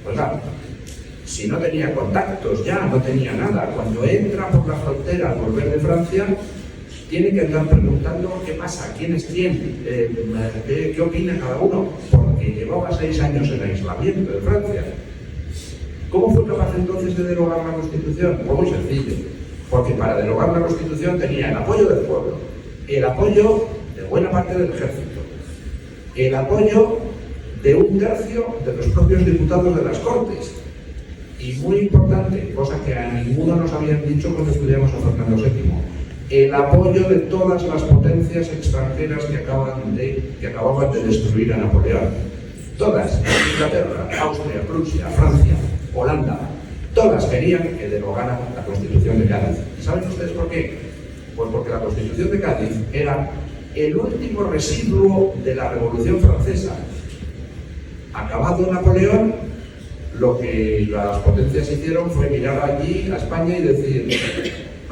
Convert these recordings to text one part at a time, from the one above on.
Oiga, si no tenía contactos ya, no tenía nada, cuando entra por la frontera al volver de Francia, tiene que andar preguntando qué pasa, quién es quién, qué opina cada uno, porque llevaba 6 años en aislamiento de Francia. ¿Cómo fue capaz entonces de derogar la Constitución? Pues muy sencillo, porque para derogar la Constitución tenía el apoyo del pueblo, el apoyo de buena parte del ejército, el apoyo de 1/3 de los propios diputados de las Cortes. Y muy importante, cosa que a ninguno nos habían dicho cuando estudiamos a Fernando VII, el apoyo de todas las potencias extranjeras que acababan de destruir a Napoleón. Todas, Inglaterra, Austria, Prusia, Francia, Holanda, todas querían que derogara la Constitución de Cádiz. ¿Y saben ustedes por qué? Pues porque la Constitución de Cádiz era el último residuo de la Revolución Francesa. Acabado Napoleón, lo que las potencias hicieron fue mirar allí a España y decir: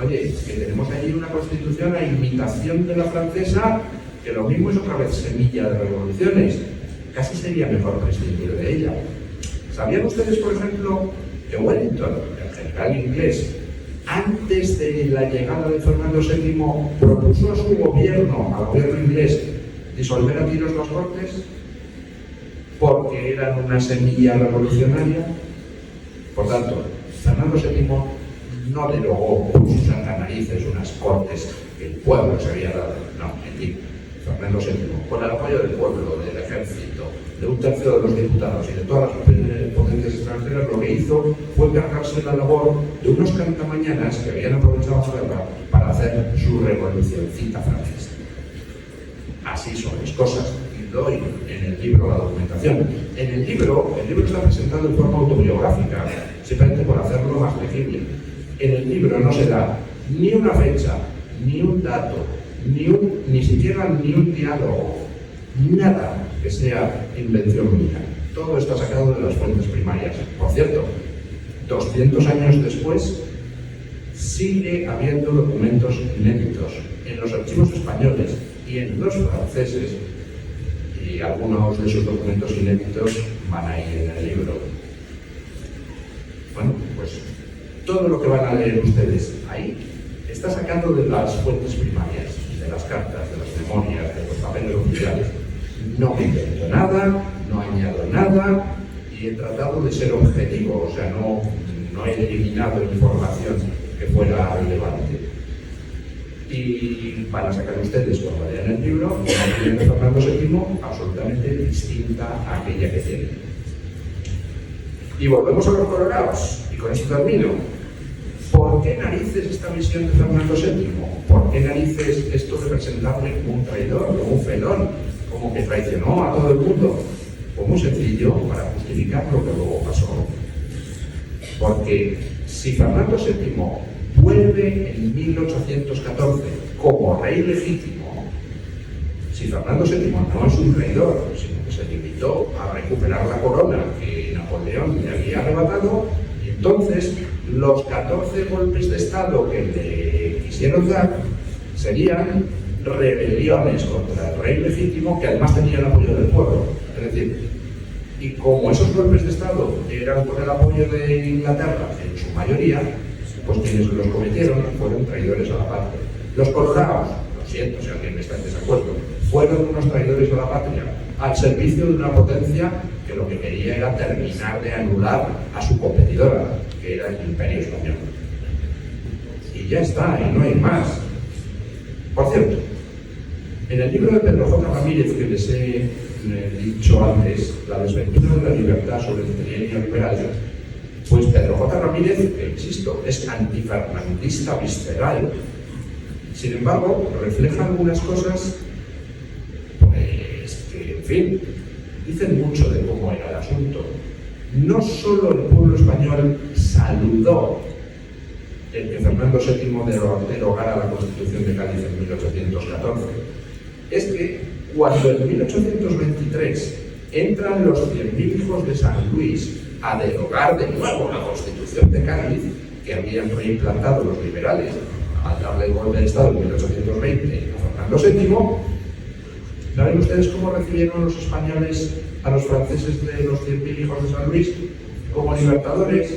oye, que tenemos allí una constitución a imitación de la francesa, que lo mismo es otra vez semilla de revoluciones. Casi sería mejor prescindir de ella. ¿Sabían ustedes, por ejemplo, que Wellington, el general inglés, antes de la llegada de Fernando VII, propuso a su gobierno, al gobierno inglés, disolver a tiros las Cortes? Porque eran una semilla revolucionaria. Por tanto, Fernando VII no derogó por sus narices unas Cortes que el pueblo se había dado. No, mentira. Fernando VII, con el apoyo del pueblo, del ejército, de 1/3 de los diputados y de todas las potencias extranjeras, lo que hizo fue cargarse la labor de unos cantamañanas que habían aprovechado la guerra para hacer su revolucioncita francesa. Así son las cosas. Doy en el libro la documentación. El libro está presentado en forma autobiográfica, simplemente por hacerlo más legible. En el libro no se da ni una fecha, ni un dato, ni siquiera un diálogo, nada que sea invención mía. Todo está sacado de las fuentes primarias. Por cierto, 200 años después, sigue habiendo documentos inéditos en los archivos españoles y en los franceses. Y algunos de esos documentos inéditos van ahí en el libro. Bueno, pues todo lo que van a leer ustedes ahí está sacado de las fuentes primarias, de las cartas, de las memorias, de los papeles oficiales. No me invento nada, no añado nada y he tratado de ser objetivo, o sea, no he eliminado información que fuera relevante. Y van a sacar ustedes, cuando lean el libro, una opinión de Fernando VII absolutamente distinta a aquella que tienen. Y volvemos a los colorados, y con esto termino. ¿Por qué narices esta visión de Fernando VII? ¿Por qué narices esto de presentarle como un traidor, como un felón, como que traicionó a todo el mundo? Pues muy sencillo, para justificar lo que luego pasó. Porque si Fernando VII vuelve en 1814 como rey legítimo, si Fernando VII no es un traidor, sino que se limitó a recuperar la corona que Napoleón le había arrebatado, entonces los 14 golpes de Estado que le quisieron dar serían rebeliones contra el rey legítimo, que además tenía el apoyo del pueblo. Es decir, y como esos golpes de Estado eran con el apoyo de Inglaterra en su mayoría, pues quienes los cometieron fueron traidores a la patria. Los colorados, lo siento si alguien está en desacuerdo, fueron unos traidores a la patria, al servicio de una potencia que lo que quería era terminar de anular a su competidora, que era el Imperio Español. Y ya está, y no hay más. Por cierto, en el libro de Pedro J. Ramírez que les he dicho antes, La desventura de la libertad sobre el trienio liberal, pues Pedro J. Ramírez, que insisto, es antifernandista visceral. Sin embargo, refleja algunas cosas pues, que, en fin, dicen mucho de cómo era el asunto. No solo el pueblo español saludó el que Fernando VII derogara la Constitución de Cádiz en 1814, es que cuando en 1823 entran los 100.000 hijos de San Luis a derogar de nuevo la Constitución de Cádiz, que habían reimplantado los liberales al darle el golpe de Estado en 1820 a Fernando VII, ¿saben ustedes cómo recibieron los españoles a los franceses de los 100.000 hijos de San Luis? como libertadores,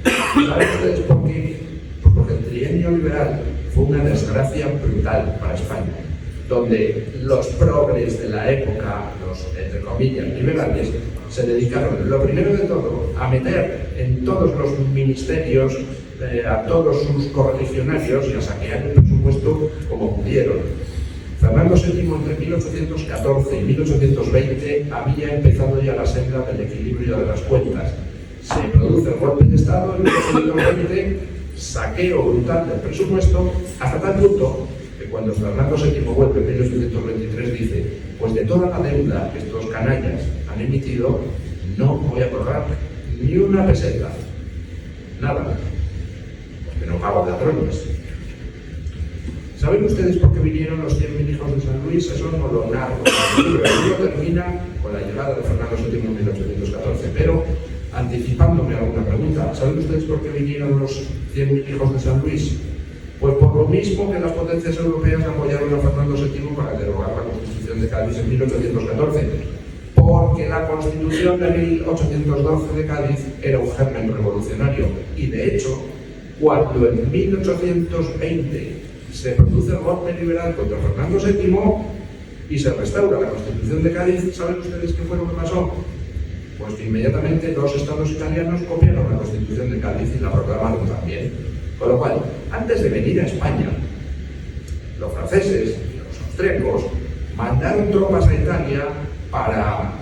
¿saben ustedes por qué? Pues porque el trienio liberal fue una desgracia brutal para España, donde los progres de la época, los, entre comillas, liberales, se dedicaron, lo primero de todo, a meter en todos los ministerios a todos sus correligionarios y a saquear el presupuesto como pudieron. Fernando VII entre 1814 y 1820 había empezado ya la senda del equilibrio de las cuentas. Se produce el golpe de Estado en 1820, saqueo brutal del presupuesto, hasta tal punto que cuando Fernando VII vuelve en 1823 dice: pues de toda la deuda que estos canallas han emitido, no voy a pagar ni una peseta. Nada. Porque no pago ladrones. ¿Saben ustedes por qué vinieron los 100.000 hijos de San Luis? Eso no lo narro. El libro termina con la llegada de Fernando VII en 1814, pero anticipándome a alguna pregunta, ¿saben ustedes por qué vinieron los 100.000 hijos de San Luis? Pues por lo mismo que las potencias europeas apoyaron a Fernando VII para derogar la Constitución de Cádiz en 1814, porque la Constitución de 1812 de Cádiz era un germen revolucionario, y de hecho, cuando en 1820 se produce el golpe liberal contra Fernando VII y se restaura la Constitución de Cádiz, ¿saben ustedes qué fue lo que pasó? Pues que inmediatamente los estados italianos copiaron la Constitución de Cádiz y la proclamaron también. Con lo cual, antes de venir a España, los franceses y los austríacos mandaron tropas a Italia para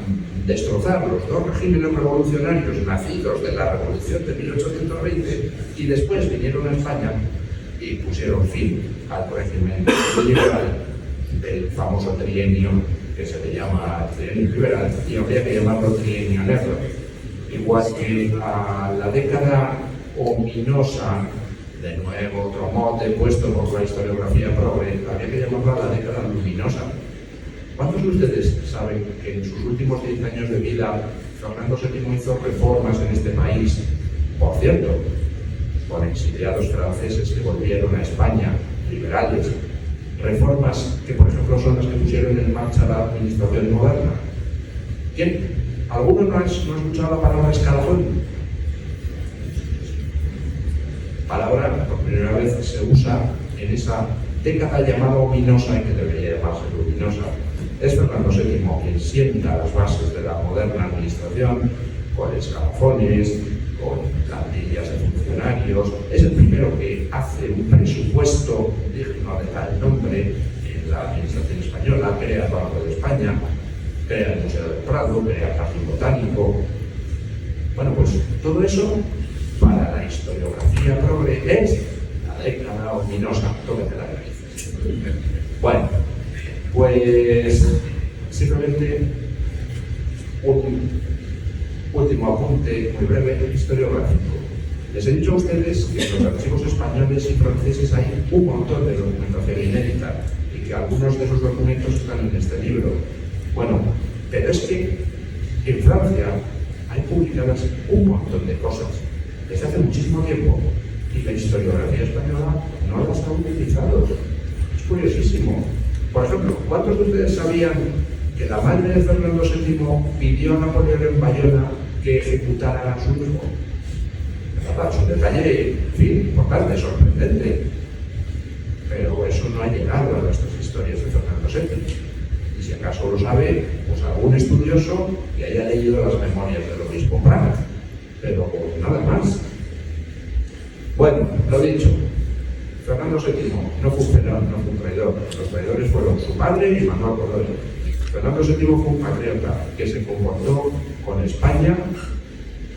destrozar los dos regímenes revolucionarios nacidos de la Revolución de 1820, y después vinieron a España y pusieron fin al régimen liberal del famoso trienio que se le llama trienio liberal, y habría que llamarlo trienio negro. Igual que a la década ominosa, de nuevo otro mote puesto por la historiografía progre, habría que llamarla la década luminosa. ¿Cuántos de ustedes saben que en sus últimos 10 años de vida Fernando VII hizo reformas en este país? Por cierto, con exiliados franceses que volvieron a España, liberales, reformas que, por ejemplo, son las que pusieron en marcha la administración moderna. ¿Quién? ¿Alguno no ha escuchado la palabra escalafón? Palabra, por primera vez, se usa en esa década llamada ominosa y que debería llamarse luminosa. Es Fernando VII quien sienta las bases de la moderna administración, con escalafones, con plantillas de funcionarios. Es el primero que hace un presupuesto digno de tal nombre en la administración española, crea el Banco de España, crea el Museo del Prado, crea el Jardín Botánico. Bueno, pues todo eso, para la historiografía progre, es la década ominosa. Tóquete las narices. Bueno, pues simplemente un último apunte muy breve historiográfico. Les he dicho a ustedes que en los archivos españoles y franceses hay un montón de documentación inédita y que algunos de esos documentos están en este libro. Bueno, pero es que en Francia hay publicadas un montón de cosas desde hace muchísimo tiempo y la historiografía española no las ha utilizado. Es curiosísimo. Por ejemplo, ¿cuántos de ustedes sabían que la madre de Fernando VII pidió a Napoleón en Bayona que ejecutara a su hijo? Es un detalle, en fin, importante, sorprendente. Pero eso no ha llegado a nuestras historias de Fernando VII. Y si acaso lo sabe, pues algún estudioso que haya leído las memorias del obispo Praga. Pero nada más. Bueno, lo dicho. Fernando VII no fue un traidor, no fue un traidor. Los traidores fueron su padre y Manuel Godoy. Fernando VII fue un patriota que se comportó con España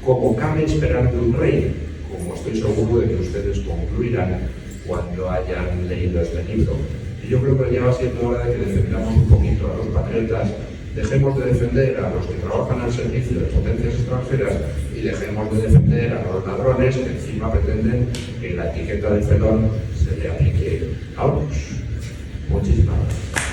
como cabe esperar de un rey, como estoy seguro de que ustedes concluirán cuando hayan leído este libro. Y yo creo que ya va siendo hora de que defendamos un poquito a los patriotas, dejemos de defender a los que trabajan al servicio de potencias extranjeras y dejemos de defender a los ladrones que encima pretenden que la etiqueta de felón se le aplique a otros. Muchísimas gracias.